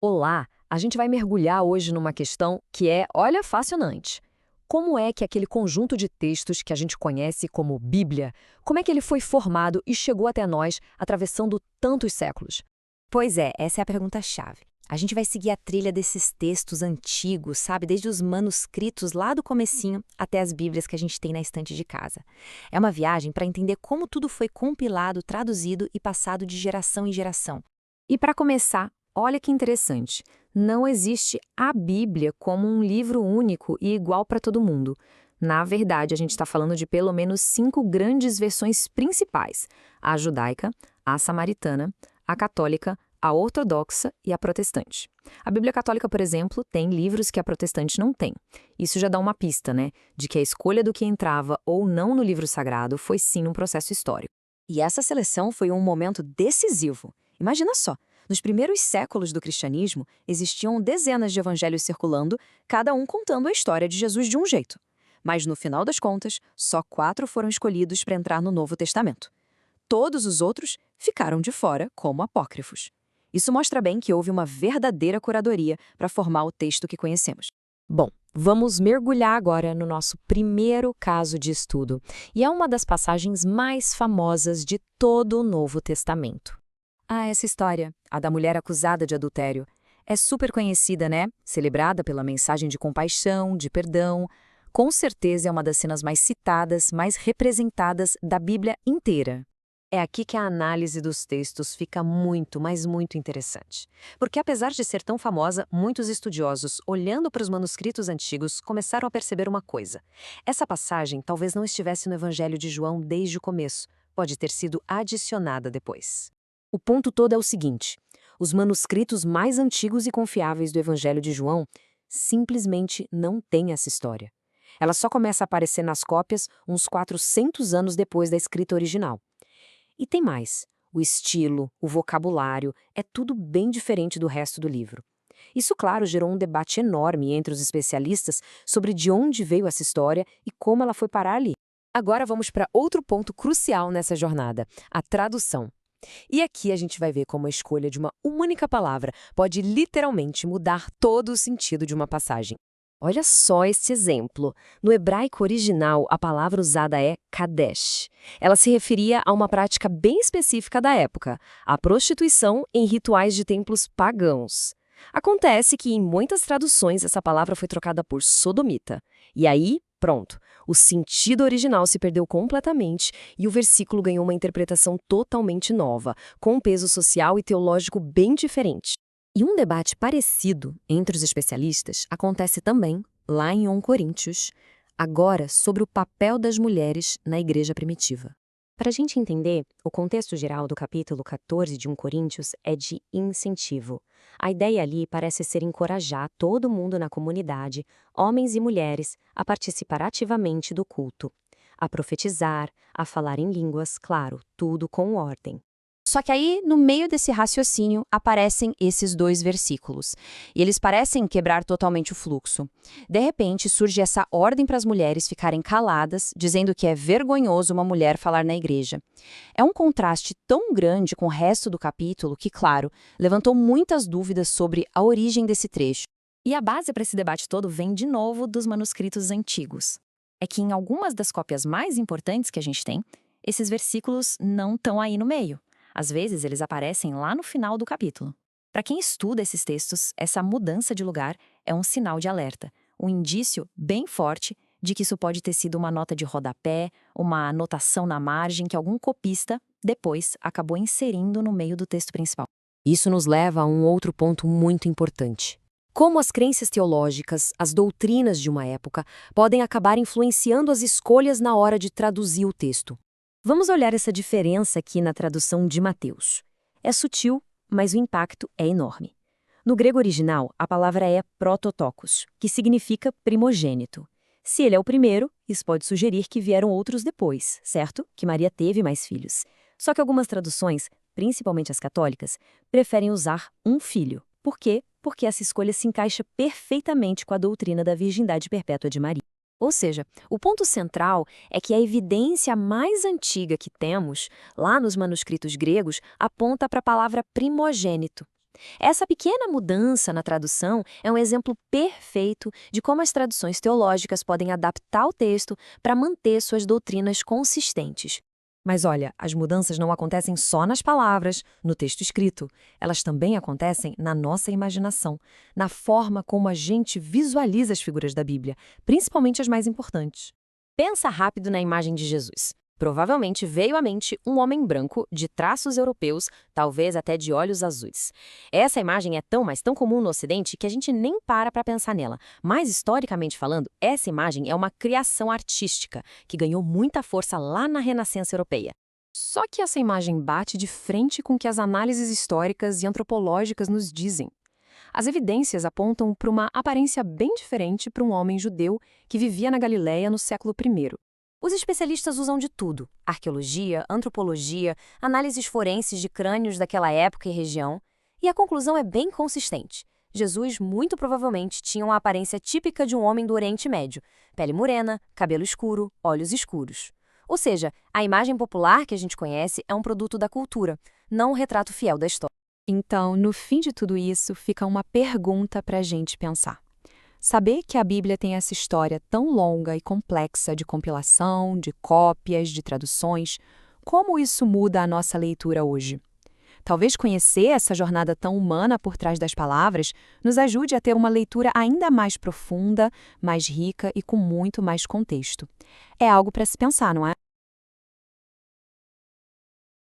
Olá, a gente vai mergulhar hoje numa questão que é, olha, fascinante. Como é que aquele conjunto de textos que a gente conhece como Bíblia, como é que ele foi formado e chegou até nós, atravessando tantos séculos? Pois é, essa é a pergunta-chave. A gente vai seguir a trilha desses textos antigos, sabe? Desde os manuscritos lá do comecinho até as Bíblias que a gente tem na estante de casa. É uma viagem para entender como tudo foi compilado, traduzido e passado de geração em geração. E para começar, olha que interessante. Não existe a Bíblia como um livro único e igual para todo mundo. Na verdade, a gente está falando de pelo menos 5 grandes versões principais: a judaica, a samaritana, a católica, a ortodoxa e a protestante. A Bíblia Católica, por exemplo, tem livros que a protestante não tem. Isso já dá uma pista, né, de que a escolha do que entrava ou não no livro sagrado foi sim um processo histórico. E essa seleção foi um momento decisivo. Imagina só, nos primeiros séculos do cristianismo, existiam dezenas de evangelhos circulando, cada um contando a história de Jesus de um jeito. Mas no final das contas, só 4 foram escolhidos para entrar no Novo Testamento. Todos os outros ficaram de fora como apócrifos. Isso mostra bem que houve uma verdadeira curadoria para formar o texto que conhecemos. Bom, vamos mergulhar agora no nosso primeiro caso de estudo, e é uma das passagens mais famosas de todo o Novo Testamento. Ah, essa história, a da mulher acusada de adultério, é super conhecida, né? Celebrada pela mensagem de compaixão, de perdão. Com certeza é uma das cenas mais citadas, mais representadas da Bíblia inteira. É aqui que a análise dos textos fica muito, mas muito interessante. Porque apesar de ser tão famosa, muitos estudiosos, olhando para os manuscritos antigos, começaram a perceber uma coisa. Essa passagem talvez não estivesse no Evangelho de João desde o começo, pode ter sido adicionada depois. O ponto todo é o seguinte: os manuscritos mais antigos e confiáveis do Evangelho de João simplesmente não têm essa história. Ela só começa a aparecer nas cópias uns 400 anos depois da escrita original. E tem mais. O estilo, o vocabulário, é tudo bem diferente do resto do livro. Isso, claro, gerou um debate enorme entre os especialistas sobre de onde veio essa história e como ela foi parar ali. Agora vamos para outro ponto crucial nessa jornada: a tradução. E aqui a gente vai ver como a escolha de uma única palavra pode literalmente mudar todo o sentido de uma passagem. Olha só esse exemplo. No hebraico original, a palavra usada é kadesh. Ela se referia a uma prática bem específica da época, a prostituição em rituais de templos pagãos. Acontece que em muitas traduções essa palavra foi trocada por sodomita. E aí, pronto, o sentido original se perdeu completamente e o versículo ganhou uma interpretação totalmente nova, com um peso social e teológico bem diferente. E um debate parecido entre os especialistas acontece também lá em 1 Coríntios, agora sobre o papel das mulheres na igreja primitiva. Para a gente entender, o contexto geral do capítulo 14 de 1 Coríntios é de incentivo. A ideia ali parece ser encorajar todo mundo na comunidade, homens e mulheres, a participar ativamente do culto, a profetizar, a falar em línguas, claro, tudo com ordem. Só que aí, no meio desse raciocínio, aparecem esses 2 versículos. E eles parecem quebrar totalmente o fluxo. De repente, surge essa ordem para as mulheres ficarem caladas, dizendo que é vergonhoso uma mulher falar na igreja. É um contraste tão grande com o resto do capítulo que, claro, levantou muitas dúvidas sobre a origem desse trecho. E a base para esse debate todo vem, de novo, dos manuscritos antigos. É que em algumas das cópias mais importantes que a gente tem, esses versículos não estão aí no meio. Às vezes, eles aparecem lá no final do capítulo. Para quem estuda esses textos, essa mudança de lugar é um sinal de alerta, um indício bem forte de que isso pode ter sido uma nota de rodapé, uma anotação na margem que algum copista, depois, acabou inserindo no meio do texto principal. Isso nos leva a um outro ponto muito importante. Como as crenças teológicas, as doutrinas de uma época, podem acabar influenciando as escolhas na hora de traduzir o texto. Vamos olhar essa diferença aqui na tradução de Mateus. É sutil, mas o impacto é enorme. No grego original, a palavra é prototokos, que significa primogênito. Se ele é o primeiro, isso pode sugerir que vieram outros depois, certo? Que Maria teve mais filhos. Só que algumas traduções, principalmente as católicas, preferem usar um filho. Por quê? Porque essa escolha se encaixa perfeitamente com a doutrina da virgindade perpétua de Maria. Ou seja, o ponto central é que a evidência mais antiga que temos, lá nos manuscritos gregos, aponta para a palavra primogênito. Essa pequena mudança na tradução é um exemplo perfeito de como as traduções teológicas podem adaptar o texto para manter suas doutrinas consistentes. Mas olha, as mudanças não acontecem só nas palavras, no texto escrito. Elas também acontecem na nossa imaginação, na forma como a gente visualiza as figuras da Bíblia, principalmente as mais importantes. Pensa rápido na imagem de Jesus. Provavelmente veio à mente um homem branco, de traços europeus, talvez até de olhos azuis. Essa imagem é tão, mas tão comum no Ocidente que a gente nem para pensar nela. Mas, historicamente falando, essa imagem é uma criação artística que ganhou muita força lá na Renascença Europeia. Só que essa imagem bate de frente com o que as análises históricas e antropológicas nos dizem. As evidências apontam para uma aparência bem diferente para um homem judeu que vivia na Galileia no século I. Os especialistas usam de tudo: arqueologia, antropologia, análises forenses de crânios daquela época e região, e a conclusão é bem consistente. Jesus muito provavelmente tinha uma aparência típica de um homem do Oriente Médio: pele morena, cabelo escuro, olhos escuros. Ou seja, a imagem popular que a gente conhece é um produto da cultura, não um retrato fiel da história. Então, no fim de tudo isso, fica uma pergunta para a gente pensar. Saber que a Bíblia tem essa história tão longa e complexa de compilação, de cópias, de traduções, como isso muda a nossa leitura hoje? Talvez conhecer essa jornada tão humana por trás das palavras nos ajude a ter uma leitura ainda mais profunda, mais rica e com muito mais contexto. É algo para se pensar, não é?